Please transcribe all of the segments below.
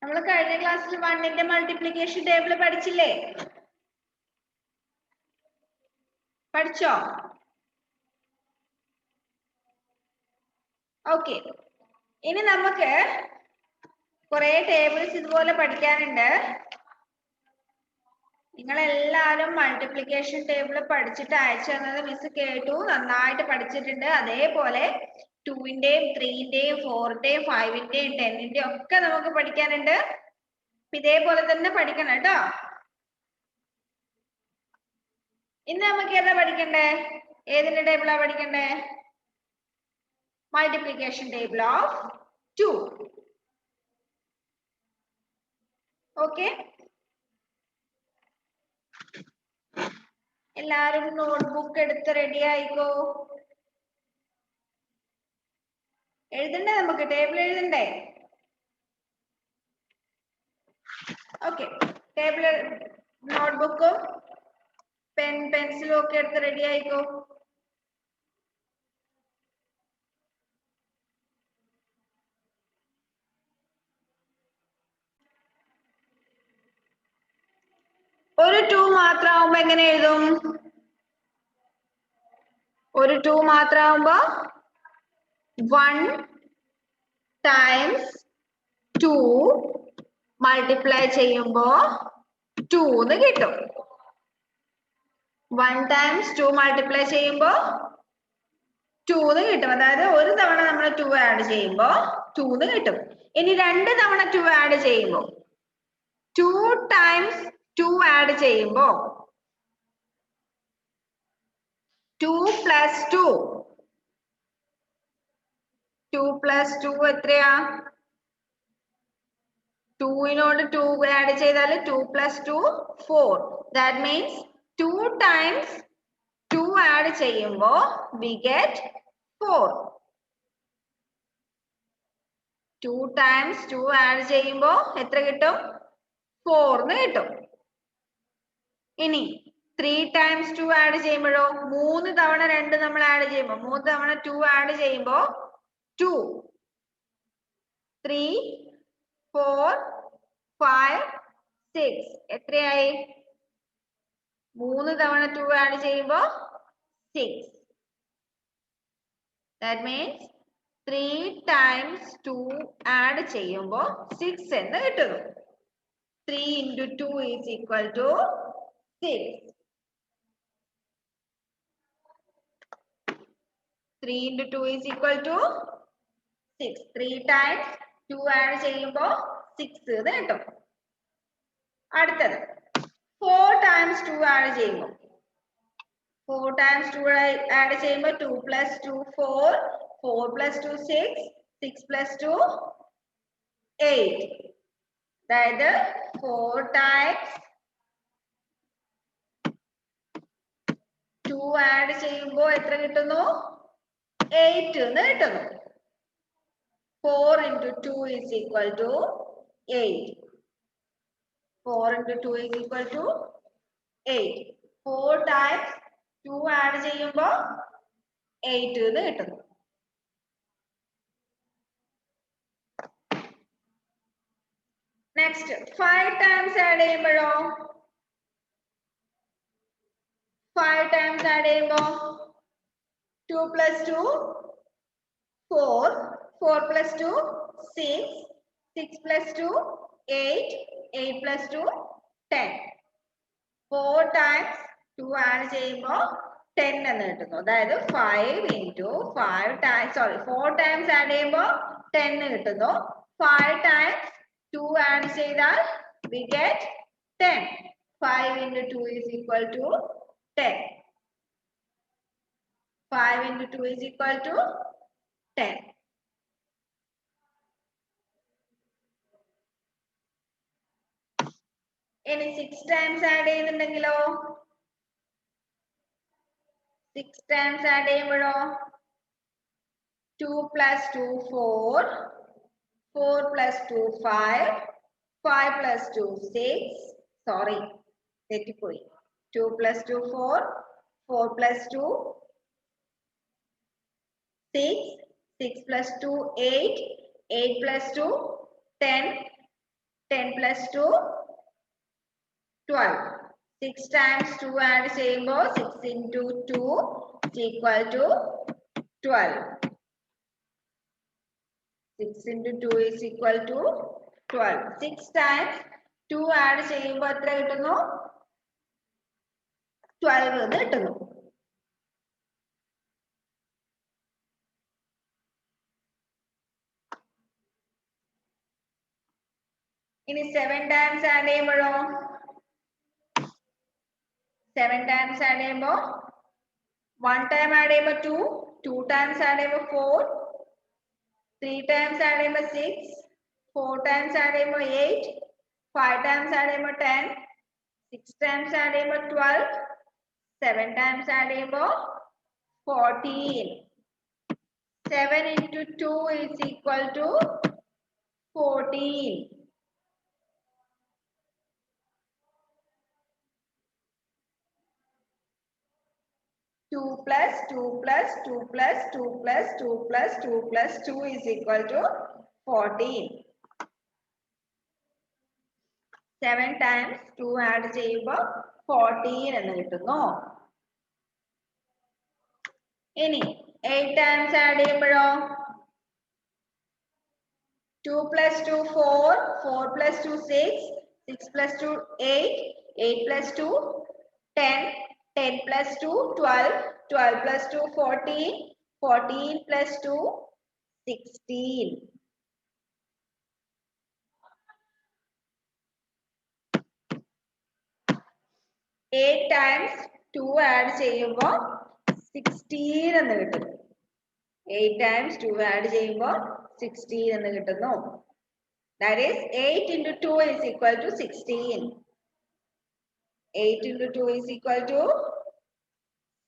നമ്മൾ കഴിഞ്ഞ ക്ലാസ്സിൽ 1ന്റെ മൾട്ടിപ്ലിക്കേഷൻ ടേബിൾ പഠിച്ചില്ലേ? പഠിച്ചോ? ഓക്കെ, ഇനി നമുക്ക് കുറെ ടേബിൾസ് ഇതുപോലെ പഠിക്കാനുണ്ട്. നിങ്ങളെല്ലാവരും മൾട്ടിപ്ലിക്കേഷൻ ടേബിൾ പഠിച്ചിട്ട് അയച്ചു തന്നത് മിസ് കേട്ടു, നന്നായിട്ട് പഠിച്ചിട്ടുണ്ട്. അതേപോലെ 2ന്റെയും 3ന്റെയും 4ന്റെയും 5ന്റെയും 10ന്റെയും ഒക്കെ നമുക്ക് പഠിക്കാനുണ്ട്. ഇതേപോലെ തന്നെ പഠിക്കണം കേട്ടോ. ഇന്ന് നമുക്ക് ഏതാ പഠിക്കണ്ടേ? ഏതിന്റെ ടേബിളാ പഠിക്കണ്ടേ? Multiplication table of 2. ഓക്കെ, എല്ലാരും നോട്ട്ബുക്ക് എടുത്ത് റെഡി ആയിക്കോ. എഴുതണ്ടേ? നമുക്ക് ടേബിൾ എഴുതണ്ടേ? ഓക്കെ, ടേബിൾ നോട്ട്ബുക്കും പെൻസിലും ഒക്കെ എടുത്ത് റെഡി ആയിക്കോ. ഒരു 2 മാത്രമാകുമ്പോ എങ്ങനെ എഴുതും? ഒരു 2 മാത്രമാകുമ്പോ 1 ടൈംസ് 2 മൾട്ടിപ്ലൈ ചെയ്യുമ്പോ 2 എന്ന് കിട്ടും. 1 ടൈംസ് 2 മൾട്ടിപ്ലൈ ചെയ്യുമ്പോ 2 എന്ന് കിട്ടും. അതായത് ഒരു തവണ നമ്മൾ 2 ആഡ് ചെയ്യുമ്പോ 2 എന്ന് കിട്ടും. ഇനി 2 തവണ 2 ആഡ് ചെയ്യുമ്പോ 2 ടൈംസ് 2 ആഡ് ചെയ്യുമ്പോ 2 പ്ലസ് 2 2 പ്ലസ് 2 എത്രയാ? 2നോട് 2 ആഡ് ചെയ്താൽ 2 plus 2 4. That means 2 times 2 add ചെയ്യുമ്പോ we get 4. 2 ടൈംസ് 2 ആഡ് ചെയ്യുമ്പോ എത്ര കിട്ടും? 4 എന്ന് കിട്ടും. ഇനി 3 ടൈംസ് 2 ആഡ് ചെയ്യുമ്പോഴോ 3 തവണ 2 നമ്മൾ ആഡ് ചെയ്യുമ്പോ 3 തവണ 2 ആഡ് ചെയ്യുമ്പോ 2. 3 4 5 6 എത്രയായി? 3 തവണ 2 ആഡ് ചെയ്യുമ്പോ 6. That means 3 times 2 ആഡ് ചെയ്യുമ്പോ 6 എന്ന് കിട്ടുന്നു. 3 into 2 is equal to 6. 3 into 2 is equal to 6. 3 times 2 add ചെയ്യുമ്പോ 6 എന്ന് കിട്ടും. അടുത്തത് 4 times 2 ആഡ് ചെയ്യുമ്പോ 4 times 2 ആഡ് ചെയ്യുമ്പോ 2 plus 2 4, 4 plus 2 6, 6 plus 2 8. അതായത് 4 times 2 ആഡ് ചെയ്യുമ്പോ എത്ര കിട്ടുന്നു? 8 എന്ന് കിട്ടുന്നു. 4 into 2 is equal to 8. 4 into 2 is equal to 8. 4 times 2 add ചെയ്യുമ്പോ 8 എന്ന് കിട്ടുന്നു. നെക്സ്റ്റ് 5 ടൈംസ് ആഡ് ചെയ്യുമ്പോഴോ 5 ടൈംസ് ആഡ് ചെയ്യുമ്പോ 2 plus 2 4, 4 plus 2 6, 6 plus 2 8, 8 plus 2 10. 4 times 2 add ചെയ്യുമ്പോ 10 എന്ന് കിട്ടുന്നു. അതായത് 5 into 5 times 4 times ആഡ് ചെയ്യുമ്പോ 10 കിട്ടുന്നു. 5 times 2 ആഡ് ചെയ്താൽ we get 10. 5 into 2 is equal to 10. 5 into 2 is equal to 10. ഇനി 6 times ആഡ് ചെയ്യുന്നുണ്ടെങ്കിലോ 6 times ആഡ് ചെയ്യുമ്പോഴോ 2 plus 2 4, 4 plus 2 5, 5 plus 2 6, sorry തെറ്റിപ്പോയി. 2 plus 2 4, 4 plus 2 6, 6 plus 2 8, 8 plus 2 10, 10 plus 2, 12. 6 times 2 add ചെയ്യുമ്പോൾ 6 into 2 is equal to 12. 6 into 2 is equal to 12. 6 times 2 add ചെയ്യുമ്പോൾ എത്ര കിട്ടുന്നു? 12 എന്ന് കിട്ടുന്നു. ഇനി 7 times add ചെയ്യുമ്പോഴോ? 7 times add ചെയ്യുമ്പോൾ 1 time add ചെയ്യുമ്പോൾ 2, 2 times add ചെയ്യുമ്പോൾ 4, 3 times add ചെയ്യുമ്പോൾ 6, 4 times add ചെയ്യുമ്പോൾ 8, 5 times add ചെയ്യുമ്പോൾ 10, 6 times add ചെയ്യുമ്പോൾ 12, 7 times add ചെയ്യുമ്പോൾ 14. 7 into 2 is equal to 14. Two plus 2 plus 2 plus 2 plus 2 plus 2 plus 2 is equal to 14. 7 times 2 add ചെയ്യുമ്പോൾ 14 എന്ന് കിട്ടുന്നു. ഇനി 8 times add ചെയ്യുമ്പോഴോ? 2 plus 2 4, 4 plus 2 6, 6 plus 2 8, 8 plus 2 10, 10 plus 2 12, 12 plus 2 14, 14 plus 2 16. 8 times 2 add ചെയ്യുമ്പോൾ 16 എന്ന് കിട്ടും. 8 times 2 add ചെയ്യുമ്പോൾ 16 എന്ന് കിട്ടുന്നു. That is 8 into 2 is equal to 16. 8 into 2 is equal to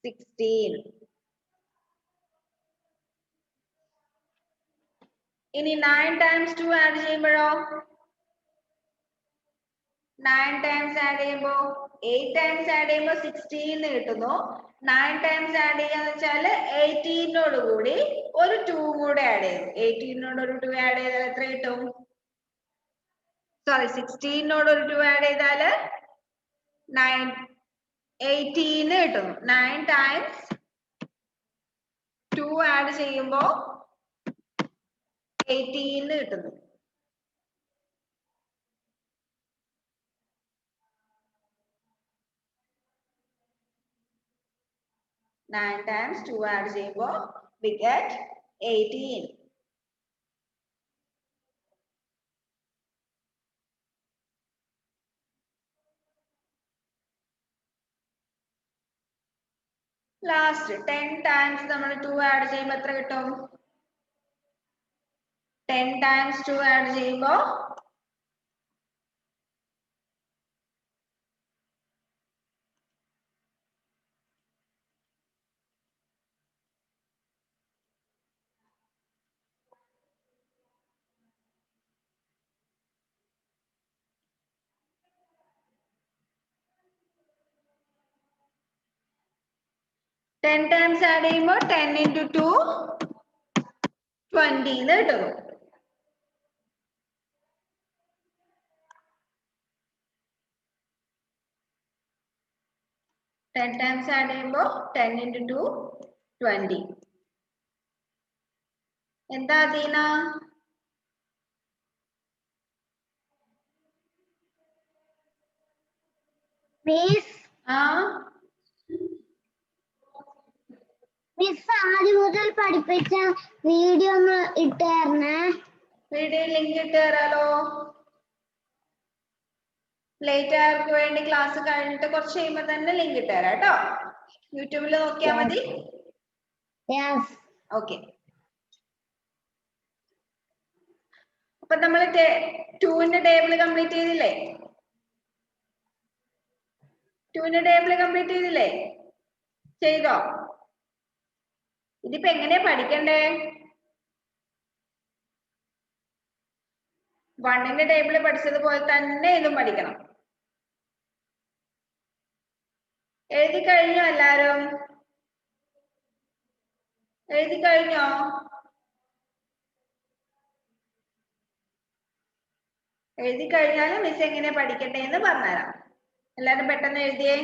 16. ഇനി 9 times 2 add ചെയ്യുമ്പോഴോ? 9 times add ചെയ്യുമ്പോൾ 8 times add ചെയ്യുമ്പോൾ 16 എന്ന് കിട്ടുന്നു. 9 times add ചെയ്യാന്ന് വെച്ചാൽ 18നോട് കൂടി ഒരു 2 കൂടെ ആഡ് ചെയ്യും. 18നോട് ഒരു 2 ആഡ് ചെയ്താൽ എത്ര കിട്ടും? സോറി 16നോട് ഒരു 2 ആഡ് ചെയ്താൽ 18 കിട്ടുന്നു. 9 times 2 ആഡ് ചെയ്യുമ്പോൾ 18 കിട്ടുന്നു. Nine times 2 add ചെയ്യുമ്പോൾ we get 18. Last 10 times നമ്മൾ 2 add ചെയ്യുമ്പോൾ എത്ര കിട്ടും? 10 times 2 add ചെയ്യുമ്പോൾ 10 times add ചെയ്യുമ്പോൾ 10 into 2 20 എന്ന് കിട്ടുന്നു. Ten times add ചെയ്യുമ്പോൾ 10 into 2 20. എന്താ ദീന? മിസ് ആദ്യം മുതൽ പഠിപ്പിച്ച വീഡിയോ ഒന്ന് ഇട്ടേരണേ. വീഡിയോ ലിങ്ക് ഇട്ട് തരാലോ. ലേറ്റ് ആയവർക്ക് വേണ്ടി ക്ലാസ് കഴിഞ്ഞിട്ട് കുറച്ച് കഴിയുമ്പോൾ തന്നെ ലിങ്ക് ഇട്ട് തരാം കേട്ടോ. യൂട്യൂബിൽ നോക്കിയാൽ മതി. ഓക്കെ. അപ്പൊ നമ്മൾ 2ന്റെ ടേബിൾ കംപ്ലീറ്റ് ചെയ്തില്ലേ? 2ന്റെ ടേബിൾ കംപ്ലീറ്റ് ചെയ്തില്ലേ? ചെയ്തോ? ഇതിപ്പോ എങ്ങനെയാ പഠിക്കണ്ടേ? 1ന്റെ ടേബിൾ പഠിച്ചതുപോലെ തന്നെ ഇതും പഠിക്കണം. എഴുതി കഴിഞ്ഞോ എല്ലാരും? എഴുതി കഴിഞ്ഞോ? എഴുതി കഴിഞ്ഞാൽ മിസ് എങ്ങനെ പഠിക്കട്ടെ എന്ന് പറഞ്ഞുതരാം. എല്ലാരും പെട്ടെന്ന് എഴുതിയേ.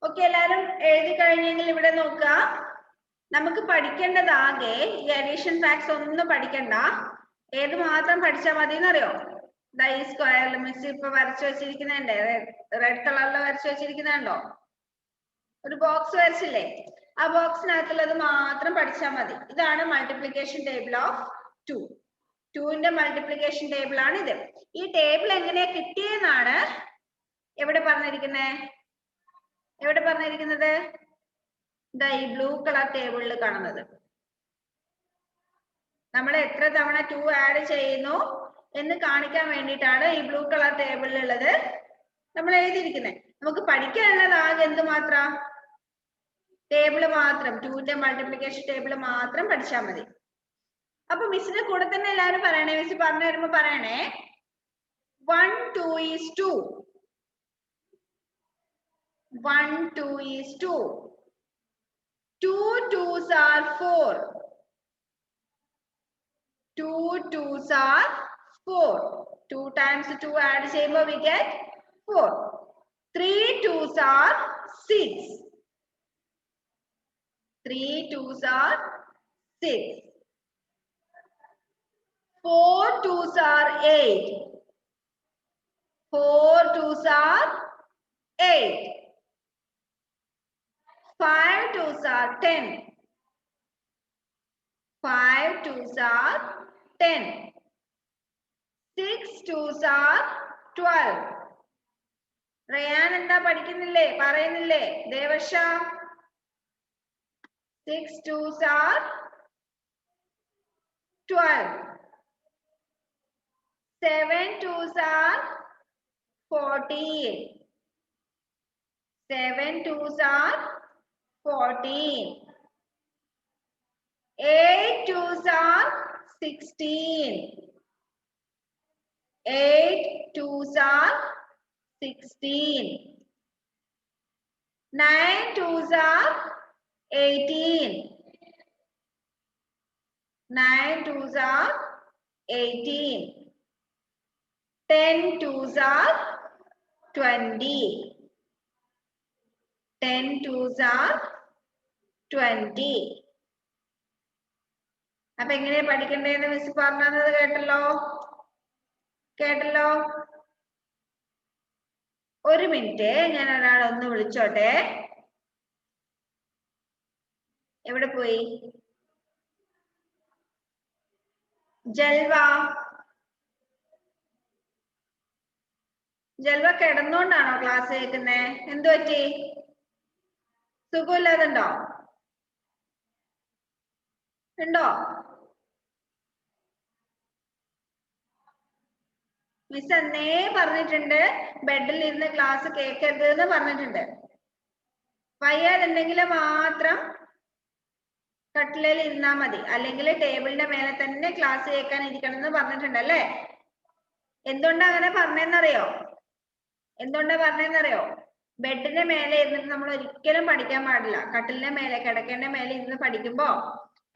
ഓക്കെ, എല്ലാരും എഴുതി കഴിഞ്ഞെങ്കിൽ ഇവിടെ നോക്കുക. നമുക്ക് പഠിക്കേണ്ടതാകെ ഈ അഡീഷൻ ഫാക്ട്സ് ഒന്നും പഠിക്കണ്ട. ഏത് മാത്രം പഠിച്ചാൽ മതി എന്നറിയോ? ഈ സ്ക്വയറിൽ മിസ് ഇപ്പൊ വരച്ചു വെച്ചിരിക്കുന്നുണ്ട്, റെഡ് കളറിൽ വരച്ചു വെച്ചിരിക്കുന്നുണ്ടോ? ഒരു ബോക്സ് വരച്ചില്ലേ? ആ ബോക്സിനകത്തുള്ളത് മാത്രം പഠിച്ചാൽ മതി. ഇതാണ് മൾട്ടിപ്ലിക്കേഷൻ ടേബിൾ ഓഫ് 2. 2ന്റെ മൾട്ടിപ്ലിക്കേഷൻ ടേബിൾ ആണ് ഇത്. ഈ ടേബിൾ എങ്ങനെയാ കിട്ടിയെന്നാണ് എവിടെ പറഞ്ഞിരിക്കുന്നത്? ഈ ബ്ലൂ കളർ ടേബിളിൽ കാണുന്നത്. നമ്മൾ എത്ര തവണ 2 ആഡ് ചെയ്യുന്നു എന്ന് കാണിക്കാൻ വേണ്ടിയിട്ടാണ് ഈ ബ്ലൂ കളർ ടേബിളിലുള്ളത് നമ്മൾ എഴുതിയിരിക്കുന്നത്. നമുക്ക് പഠിക്കാനുള്ളത് ആകെ എന്ത് മാത്രം? ടേബിള് മാത്രം, 2ന്റെ മൾട്ടിപ്ലിക്കേഷൻ ടേബിൾ മാത്രം പഠിച്ചാൽ മതി. അപ്പൊ മിസ്സിന്റെ കൂടെ തന്നെ എല്ലാവരും പറയണേ. മിസ് പറഞ്ഞു തരുമ്പോ പറയണേ. 1 2 is 2. 1 2 is 2. 2 2s are 4. 2 2s are 4. 2 times 2 add ചെയ്യുമ്പോൾ we get 4. 3 2s are 6. 3 2s are 6. 4 2s are 8. 4 2s are 8. 5 2s are 10. 5 2s are 10. 6 2s are 12. Ryan എന്താ പഠിക്കുന്നില്ലേ? പറയുന്നില്ലേ? ദേവർഷ 6 2s are 12. 7 2s are 14. 7 2s are 14. 8 2s are 16. 8 2s are 16. 9 2s are 18. 9 2s are 18. 10 2s are 20. 10 2s are 20. അപ്പൊ എങ്ങനെയാ പഠിക്കണ്ടേന്ന് miss പറഞ്ഞത് കേട്ടല്ലോ? ഒരു minute, ഞാൻ ഒരാളെ ഒന്ന് വിളിച്ചോട്ടെ. എവിടെ പോയി? ജൽവ കിടന്നോണ്ടാണോ ക്ലാസ് കേൾക്കുന്നേ? എന്തു പറ്റി? സുഖമില്ലാതുണ്ടോ? ഉണ്ടോ? മിസ് എന്നേ പറഞ്ഞിട്ടുണ്ട് ബെഡിൽ ഇരുന്ന് ക്ലാസ് കേൾക്കരുത് എന്ന് പറഞ്ഞിട്ടുണ്ട്. വയ്യാതുണ്ടെങ്കിൽ മാത്രം കട്ടിലേൽ ഇരുന്നാ മതി, അല്ലെങ്കിൽ ടേബിളിന്റെ മേലെ തന്നെ ക്ലാസ് കേൾക്കാൻ ഇരിക്കണം എന്ന് പറഞ്ഞിട്ടുണ്ട് അല്ലേ? എന്തുകൊണ്ടാ അങ്ങനെ പറഞ്ഞെന്നറിയോ? ബെഡിന്റെ മേലെ ഇരുന്നിട്ട് നമ്മൾ ഒരിക്കലും പഠിക്കാൻ പാടില്ല. കട്ടിലിന്റെ മേലെ, കിടക്കേണ്ട മേലെ ഇരുന്ന് പഠിക്കുമ്പോ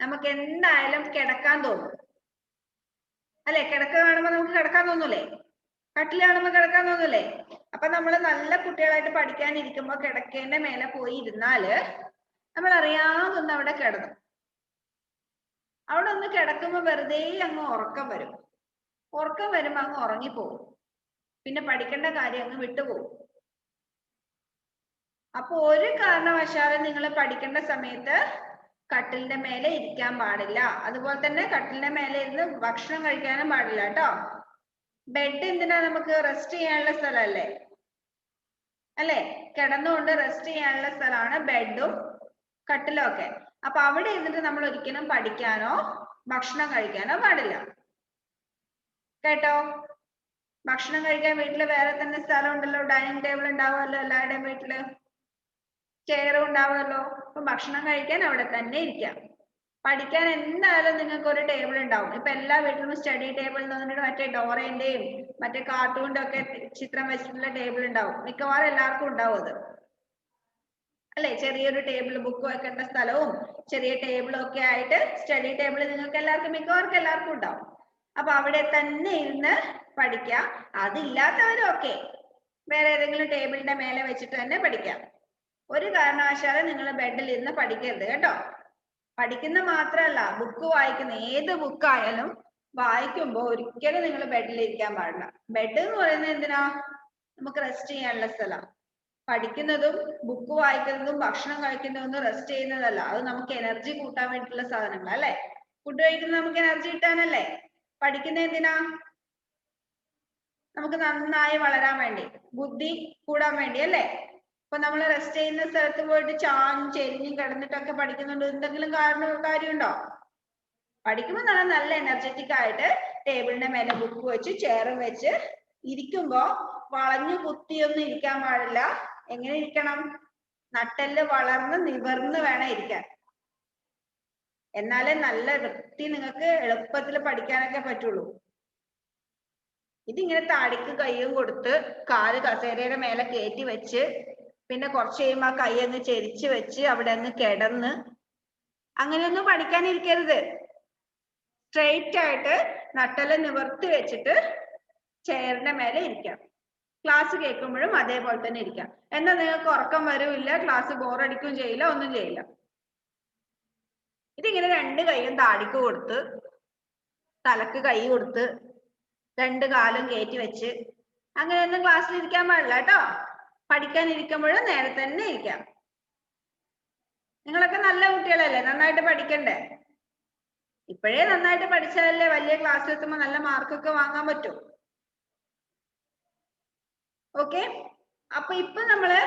നമുക്ക് എന്തായാലും കിടക്കാൻ തോന്നും അല്ലെ? കിടക്ക കാണുമ്പോ നമുക്ക് കിടക്കാൻ തോന്നൂലേ? കട്ടിൽ കാണുമ്പോ കിടക്കാൻ തോന്നൂലേ? അപ്പൊ നമ്മൾ നല്ല കുട്ടികളായിട്ട് പഠിക്കാനിരിക്കുമ്പോ കിടക്കേണ്ട മേലെ പോയി ഇരുന്നാല് നമ്മൾ അറിയാതൊന്ന് അവിടെ കിടന്നു. അവിടെ ഒന്ന് കിടക്കുമ്പോ വെറുതെ അങ്ങ് ഉറക്കം വരുമ്പോ അങ്ങ് ഉറങ്ങിപ്പോകും. പിന്നെ പഠിക്കേണ്ട കാര്യം അങ്ങ് വിട്ടുപോകും. അപ്പൊ ഒരു കാരണവശാലും നിങ്ങൾ പഠിക്കേണ്ട സമയത്ത് കട്ടിലിന്റെ മേലെ ഇരിക്കാൻ പാടില്ല. അതുപോലെ തന്നെ കട്ടിലിന്റെ മേലെ ഇരുന്ന് ഭക്ഷണം കഴിക്കാനും പാടില്ല കേട്ടോ. ബെഡ് എന്തിനാ? നമുക്ക് റെസ്റ്റ് ചെയ്യാനുള്ള സ്ഥലമല്ലേ? അല്ലെ? കിടന്നുകൊണ്ട് റെസ്റ്റ് ചെയ്യാനുള്ള സ്ഥലമാണ് ബെഡും കട്ടിലും ഒക്കെ. അപ്പൊ അവിടെ ഇരുന്നിട്ട് നമ്മൾ ഒരിക്കലും പഠിക്കാനോ ഭക്ഷണം കഴിക്കാനോ പാടില്ല കേട്ടോ. ഭക്ഷണം കഴിക്കാൻ വീട്ടില് വേറെ തന്നെ സ്ഥലം ഉണ്ടല്ലോ, ഡൈനിങ് ടേബിൾ ഉണ്ടാവുമല്ലോ, എല്ലാവരുടെയും വീട്ടില് ചെയറും ഉണ്ടാവുമല്ലോ. അപ്പൊ ഭക്ഷണം കഴിക്കാൻ അവിടെ തന്നെ ഇരിക്കാം. പഠിക്കാൻ എന്തായാലും നിങ്ങൾക്ക് ഒരു ടേബിൾ ഉണ്ടാവും. ഇപ്പൊ എല്ലാ വീട്ടിലും സ്റ്റഡി ടേബിൾ എന്ന് പറഞ്ഞിട്ട് മറ്റേ ഡോറേന്റെയും മറ്റേ കാർട്ടൂണിന്റെ ഒക്കെ ചിത്രം വെച്ചിട്ടുള്ള ടേബിൾ ഉണ്ടാവും. മിക്കവാറും എല്ലാവർക്കും ഉണ്ടാവും അത് അല്ലെ? ചെറിയൊരു ടേബിൾ, ബുക്ക് വെക്കേണ്ട സ്ഥലവും ചെറിയ ടേബിളും ഒക്കെ ആയിട്ട് സ്റ്റഡി ടേബിൾ നിങ്ങൾക്ക് എല്ലാവർക്കും, മിക്കവർക്കും എല്ലാവർക്കും ഉണ്ടാവും. അപ്പൊ അവിടെ തന്നെ ഇരുന്ന് പഠിക്കാം. അതില്ലാത്തവരൊക്കെ വേറെ ഏതെങ്കിലും ടേബിളിന്റെ മേലെ വെച്ചിട്ട് തന്നെ പഠിക്കാം. ഒരു കാരണവശാലും നിങ്ങൾ ബെഡിൽ ഇരുന്ന് പഠിക്കരുത് കേട്ടോ. പഠിക്കുന്ന മാത്രമല്ല, ബുക്ക് വായിക്കുന്ന ഏത് ബുക്കായാലും വായിക്കുമ്പോൾ ഒരിക്കലും നിങ്ങൾ ബെഡിൽ ഇരിക്കാൻ പാടില്ല. ബെഡ് എന്ന് പറയുന്നത് എന്തിനാ? നമുക്ക് റെസ്റ്റ് ചെയ്യാനുള്ള സ്ഥലം. പഠിക്കുന്നതും ബുക്ക് വായിക്കുന്നതും ഭക്ഷണം കഴിക്കുന്നതൊന്നും റെസ്റ്റ് ചെയ്യുന്നതല്ല. അത് നമുക്ക് എനർജി കൂട്ടാൻ വേണ്ടിയിട്ടുള്ള സാധനങ്ങൾ അല്ലെ? ഫുഡ് കഴിക്കുന്നത് നമുക്ക് എനർജി കിട്ടാനല്ലേ? പഠിക്കുന്ന എന്തിനാ? നമുക്ക് നന്നായി വളരാൻ വേണ്ടി, ബുദ്ധി കൂടാൻ വേണ്ടി അല്ലേ? അപ്പൊ നമ്മൾ റെസ്റ്റ് ചെയ്യുന്ന സ്ഥലത്ത് പോയിട്ട് ചാഞ്ഞും ചെരിഞ്ഞും കിടന്നിട്ടൊക്കെ പഠിക്കുന്നുണ്ട്, എന്തെങ്കിലും കാര്യമുണ്ടോ? പഠിക്കുമ്പോൾ നല്ല എനർജറ്റിക് ആയിട്ട് ടേബിളിന്റെ മേലെ ബുക്ക് വെച്ച് ചെയറും വെച്ച് ഇരിക്കുമ്പോ വളഞ്ഞു കുത്തിയൊന്നും ഇരിക്കാൻ പാടില്ല. എങ്ങനെ ഇരിക്കണം? നട്ടെല്ല് വളർന്ന് നിവർന്ന് വേണം ഇരിക്കാൻ. എന്നാലേ നല്ല വൃത്തി നിങ്ങൾക്ക് എളുപ്പത്തിൽ പഠിക്കാനൊക്കെ പറ്റുള്ളൂ. ഇതിങ്ങനെ താടിക്ക് കയ്യും കൊടുത്ത് കാല് കസേരയുടെ മേലെ കയറ്റി വെച്ച് പിന്നെ കുറച്ച് കഴിയുമ്പോൾ ആ കൈ അങ്ങ് ചെരിച്ച് വെച്ച് അവിടെ അങ്ങ് കിടന്ന് അങ്ങനെയൊന്നും പഠിക്കാനിരിക്കരുത്. സ്ട്രെയിറ്റ് ആയിട്ട് നട്ടെല്ല് നിവർത്തി വെച്ചിട്ട് ചെയറിന്റെ മേലെ ഇരിക്കാം. ക്ലാസ് കേൾക്കുമ്പോഴും അതേപോലെ തന്നെ ഇരിക്കാം. എന്നാൽ നിങ്ങൾക്ക് ഉറക്കം വരില്ല, ക്ലാസ് ബോറടിക്കുകയും ചെയ്യില്ല, ഒന്നും ചെയ്യില്ല. ഇതിങ്ങനെ രണ്ട് കൈയും താടിക്ക് കൊടുത്ത് തലക്ക് കൈ കൊടുത്ത് രണ്ട് കാലും കയറ്റി വെച്ച് അങ്ങനെയൊന്നും ക്ലാസ്സിൽ ഇരിക്കാൻ പാടില്ല കേട്ടോ. പഠിക്കാൻ ഇരിക്കുമ്പോഴും നേരെ തന്നെ ഇരിക്കാം. നിങ്ങളൊക്കെ നല്ല കുട്ടികളല്ലേ, നന്നായിട്ട് പഠിക്കണ്ടേ? ഇപ്പോഴേ നന്നായിട്ട് പഠിച്ചാലല്ലേ വലിയ ക്ലാസ്സിൽ എത്തുമ്പോൾ നല്ല മാർക്കൊക്കെ വാങ്ങാൻ പറ്റൂ. ഓക്കെ, അപ്പൊ ഇപ്പൊ നമ്മള്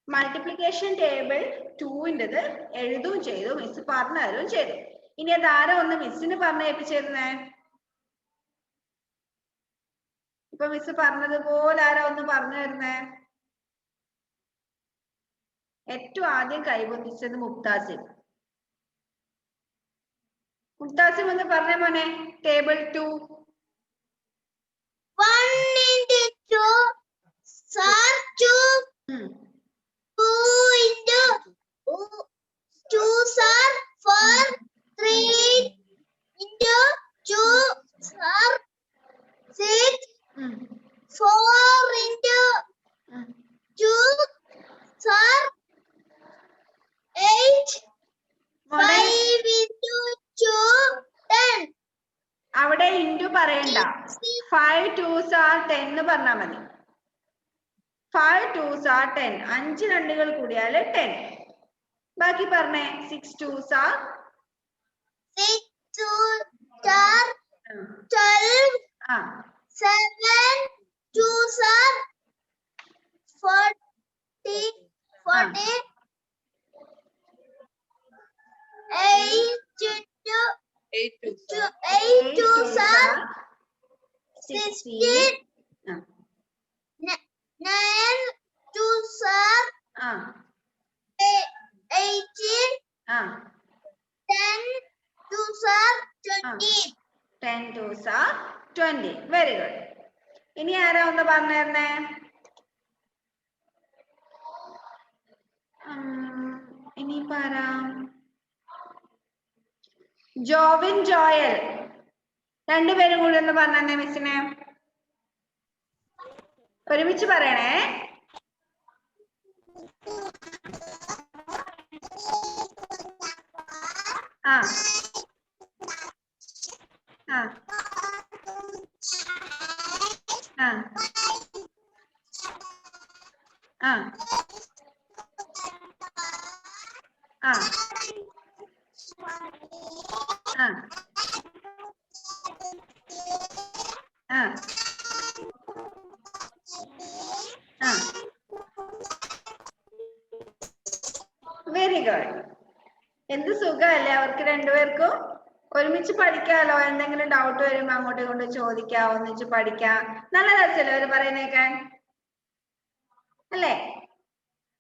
മൾട്ടിപ്ലിക്കേഷൻ ടേബിൾ 2-ൻ്റെത് എഴുതുകയും ചെയ്തു, മിസ് പറഞ്ഞു തരുകയും ചെയ്തു. ഇനി അത് ആരോ ഒന്ന് മിസ്സിന് പറഞ്ഞു ഏൽപ്പിച്ചിരുന്നേ? ഇപ്പൊ മിസ് പറഞ്ഞതുപോലെ ആരോ ഒന്ന് പറഞ്ഞു തരുന്നേ? ഏറ്റവും ആദ്യം കൈപൊന്തിച്ചത് മുക്താസിം. മുക്താസിം ഒന്ന് പറഞ്ഞേ മോനെ, table 2. 1 into 2 sir 2. 2 into 2 sir 4. 3 into 2 sir 6. 4 into 2 sir 8. 5 into 2 10. അവിടെ ഇൻറ്റു പറയണ്ട, 5 2s are 10 എന്ന് പറഞ്ഞാൽ മതി. 5 2s are 10. 5 രണ്ടുകൾ കൂടിയാൽ 10. ബാക്കി പറഞ്ഞേ. 6 2s are 6 2s are 12. 7 2s are 40. 8 2s are 16. 9 2s are 18. 10 2s are 20. 10 2s are 20. Very good. ഇനി ആരാ ഒന്ന് പറഞ്ഞു തരണേ? ഇനിയിപ്പോ ആരാ? ജോവിൻ ജോയൽ. രണ്ടുപേരും കൂടി ഒന്ന് പറഞ്ഞേ മിസ്സിനെ. ഒരുമിച്ച് പറയണേ. ആ ആ ആ ആ ആ ആ ആ വെരി ഗുഡ്. എന്ത് സുഖമല്ലേ അവർക്ക് രണ്ടുപേർക്കും? ഒരുമിച്ച് പഠിക്കാലോ. എന്തെങ്കിലും ഡൗട്ട് വരുമ്പോ അങ്ങോട്ടും കൊണ്ട് ചോദിക്കാം, ഒന്നിച്ച് പഠിക്കാം. നല്ല രസമല്ലേ അവര് പറയുന്നേക്കാൻ, അല്ലേ?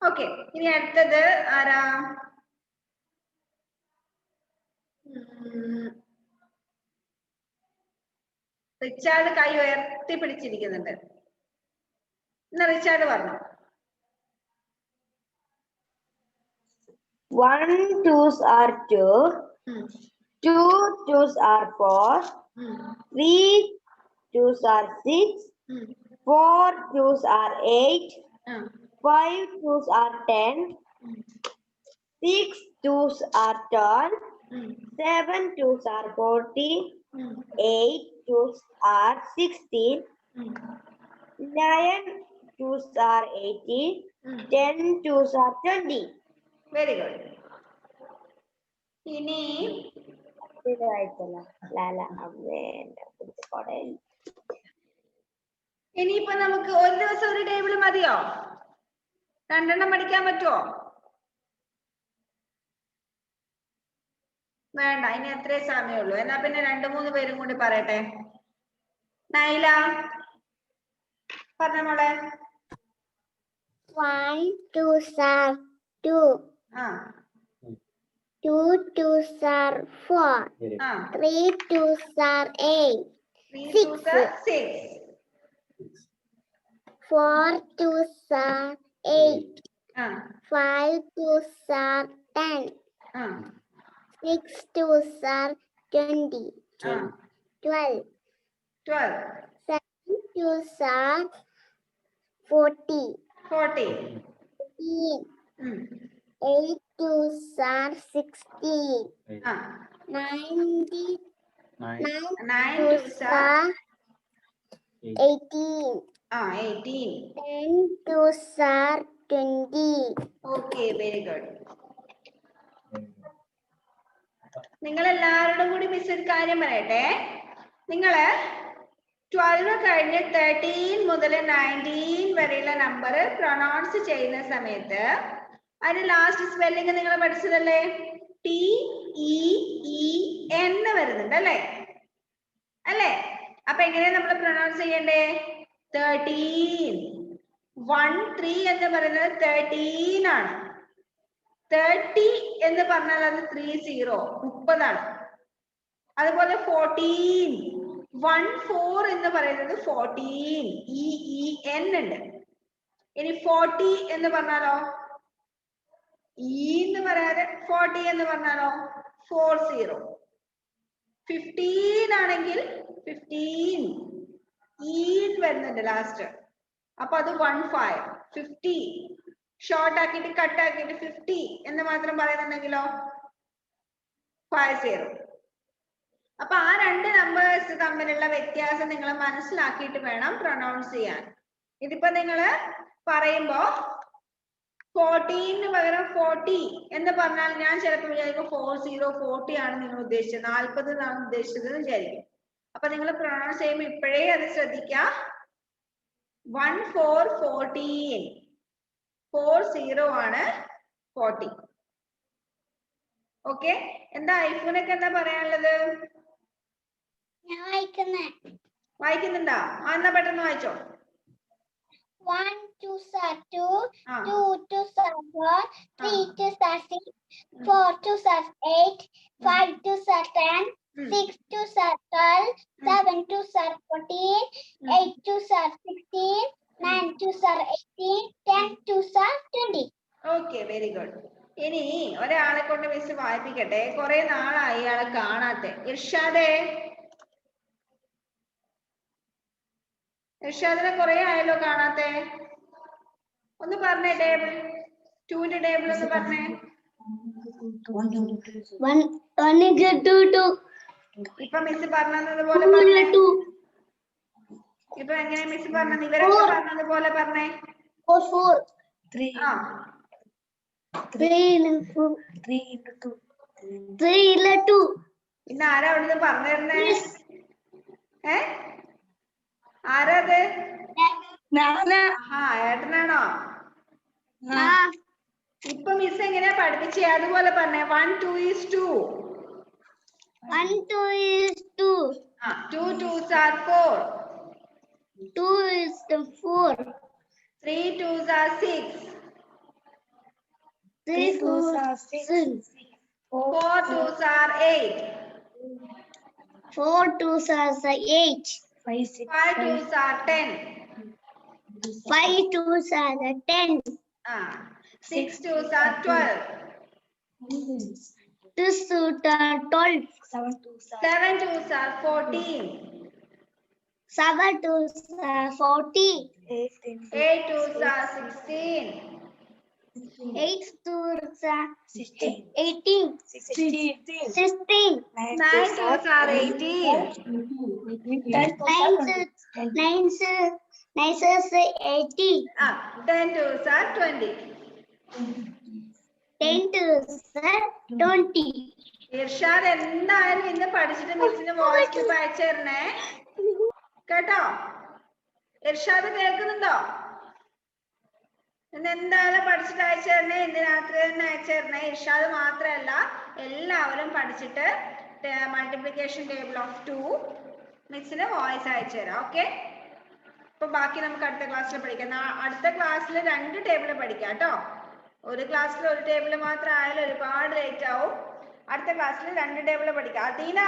ഓക്കെ, ഇനി അടുത്തത് ആരാ? റിച്ചാർഡ് കൈ ഉയർത്തി പിടിച്ചിരിക്കുന്നുണ്ട്. എന്നാ റിച്ചാർഡ് പറഞ്ഞു. 1 2s are 2. Hmm. 2 2s are 4. Hmm. 3 2s are 6. Hmm. 4 2s are 8. Ah. 5 2s are 10. Hmm. 6 2s are 12. Hmm. 7 2s are 40. Hmm. 8 2s are 16. Hmm. 9 2s are 18. Hmm. 10 2s are 20. Very good. ഇനി ഇനിയിപ്പോ നമുക്ക് ഒരു ദിവസം ഒരു table മതിയോ? രണ്ടെണ്ണം പഠിക്കാൻ പറ്റുമോ? വേണ്ട, ഇനി എത്രേ സമയമുള്ളൂ. എന്നാ പിന്നെ 2-3 പേരും കൂടി പറയട്ടെ. നൈല പറഞ്ഞ മോളെ. 1 2s are 2. ആ 2 2s are 4. ആ 3 2s are 8. 3 Six. 2s are 6. 4 2s are 8. ആ 5 2s are 10. ആ 6 2s are 20. ആ 12. 12 7 2s are 40. 40. 15. ഉം. 8 2s are 16. ആ 9 9 2s 2s are are 18. ആ 18. 10 2s are 20. Okay, very good. നിങ്ങൾ എല്ലാവരോടും കൂടി മിസ് ഒരു കാര്യം പറയട്ടെ. നിങ്ങള് 12 കഴിഞ്ഞ് 13 മുതൽ 19 വരെയുള്ള നമ്പർ പ്രൊനൗൺസ് ചെയ്യുന്ന സമയത്ത് അതിന് ലാസ്റ്റ് സ്പെല്ലിംഗ് നിങ്ങൾ പഠിച്ചതല്ലേ? TEEN വരുന്നുണ്ട് അല്ലേ? അല്ലേ? അപ്പൊ എങ്ങനെയാ നമ്മൾ പ്രൊനൗൺസ് ചെയ്യണ്ടേ? 13. 13 എന്ന് പറയുന്നത് 13 ആണ്. 30 എന്ന് പറഞ്ഞാൽ അത് 30 ആണ്. അതുപോലെ 14 14 എന്ന് പറയുന്നത് 14 EEN ഉണ്ട്. ഇനി 40 എന്ന് പറഞ്ഞാലോ? എന്ന് പറയാതെ 40 എന്ന് പറഞ്ഞാലോ? 40. 15 ആണെങ്കിൽ 15 വരുന്നുണ്ട് ലാസ്റ്റ്. അപ്പൊ അത് 15. 50 ഷോർട്ട് ആക്കിയിട്ട് കട്ട് ആക്കിയിട്ട് 50 എന്ന് മാത്രം പറയുന്നുണ്ടെങ്കിലോ? 50. അപ്പൊ ആ രണ്ട് നമ്പേഴ്സ് തമ്മിലുള്ള വ്യത്യാസം നിങ്ങൾ മനസ്സിലാക്കിയിട്ട് വേണം പ്രൊനൗൺസ് ചെയ്യാൻ. ഇതിപ്പോ നിങ്ങള് പറയുമ്പോ 14 പകരം 40 എന്ന് പറഞ്ഞാൽ ഞാൻ ചിലപ്പോൾ വിചാരിക്കും 40 ആണ് നിങ്ങൾ ഉദ്ദേശിച്ചത്, 40 എന്നാണ് ഉദ്ദേശിച്ചത് എന്ന് വിചാരിക്കും. അപ്പൊ നിങ്ങൾ പ്രൊനൗൺസ് ചെയ്യുമ്പോൾ ഇപ്പോഴേ അത് ശ്രദ്ധിക്കുക. 14 40 ആണ് 40. ഓക്കെ, എന്താ ഐഫോനൊക്കെ എന്താ പറയാനുള്ളത്? ഞാൻ വായിക്കുന്നേ. വായിക്കുന്നുണ്ടോ? എന്നാ പെട്ടെന്ന് വായിച്ചോ. 1 2s are 2. ആ 2 2s are 4. 3 2s are 6. 4 2s are 8. 5 2s are 10. 6 2s are 12. 7 2s are 14. 8 2s are 16. 9 2s are 18. 10 2s are 20. Okay, very good. ഇനി ഒരാളെ കൊണ്ട് മിസ് വായിപ്പിക്കട്ടെ. കുറെ നാളായി ഇയാളെ കാണാത്തെ. ഇർഷാദേ, ഇർഷാദിനെ കുറെ ആയല്ലോ കാണാത്തെ. ഒന്ന് പറഞ്ഞേ ടേബിൾ 2ന്റെ ടേബിൾ ഒന്ന് പറഞ്ഞേ. 1 is 2. ഇപ്പൊ മിസ് പറഞ്ഞതുപോലെ പറഞ്ഞേ. ഇപ്പൊ എങ്ങനെ മിസ് പറഞ്ഞത്? ഇവരൊക്കെ പറഞ്ഞതുപോലെ പറഞ്ഞേ. 4 ആ 3 into 2. ഇന്ന് ആരാ അവിടുന്ന് പറഞ്ഞിരുന്നേ? ആരാ അത്? ഏട്ടനാണോ? ഇപ്പൊ മിസ് എങ്ങനെയാ പഠിപ്പിച്ചേ? അതുപോലെ പറഞ്ഞേ. 1 2 is 2. 1 2 is 2. 2 2s are 4. 2 is 4. 3 2s are 6. 3 2s are 6. 4 2s are 8. 4 2s are 8. 5 2s are 10. 5 2s are 10. 6 2s are 12. 2 12. 7 twos are 14. 7 2s are 40. 8 twos are 16. 8 2s are 18. 16. 9 twos are 18. 9 is 80. 10 twos are 20. 10 2s are 20. Irshad എന്തായാലും ഇന്ന് പഠിച്ചിട്ട് മിസ്സിന് voice clip അയച്ചു തരണേ കേട്ടോ. ഇർഷാദ് കേൾക്കുന്നുണ്ടോ? ഇന്ന് എന്തായാലും പഠിച്ചിട്ട് അയച്ചു തരണേ. ഇന്ന് രാത്രി തന്നെ അയച്ചു തരണേ. ഇർഷാദ് മാത്രമല്ല എല്ലാവരും പഠിച്ചിട്ട് മൾട്ടിപ്ലിക്കേഷൻ ടേബിൾ ഓഫ് 2 മിസ്സിന് വോയിസ് അയച്ചു തരാം. ഓക്കെ. അപ്പൊ ബാക്കി നമുക്ക് അടുത്ത ക്ലാസ്സിൽ പഠിക്കാം. അടുത്ത ക്ലാസ്സിൽ 2 ടേബിൾ പഠിക്കാം കേട്ടോ. ഒരു ക്ലാസ്സിൽ ഒരു ടേബിൾ മാത്രം ആയാലും ഒരുപാട് ലേറ്റ് ആവും. അടുത്ത ക്ലാസ്സിൽ 2 ടേബിൾ പഠിക്കാം. അദീന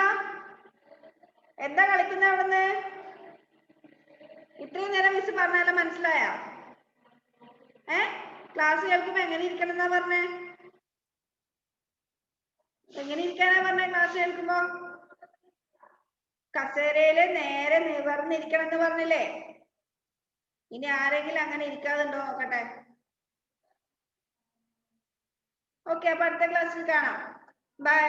എന്താ കളിക്കുന്ന അവിടുന്ന്? ഇത്രയും നേരം മിസ് പറഞ്ഞാലും മനസ്സിലായോ? ക്ലാസ് കേൾക്കുമ്പോ എങ്ങനെ ഇരിക്കണം എന്നാ പറഞ്ഞേ? എങ്ങനെ ഇരിക്കാനാ പറഞ്ഞേ? ക്ലാസ് കേൾക്കുമ്പോ കസേരയില് നേരെ നിവർന്നിരിക്കണം എന്ന് പറഞ്ഞില്ലേ? ഇനി ആരെങ്കിലും അങ്ങനെ ഇരിക്കാതുണ്ടോ നോക്കട്ടെ. ഓക്കെ, അപ്പൊ അടുത്ത ക്ലാസ്സിൽ കാണാം. ബൈ.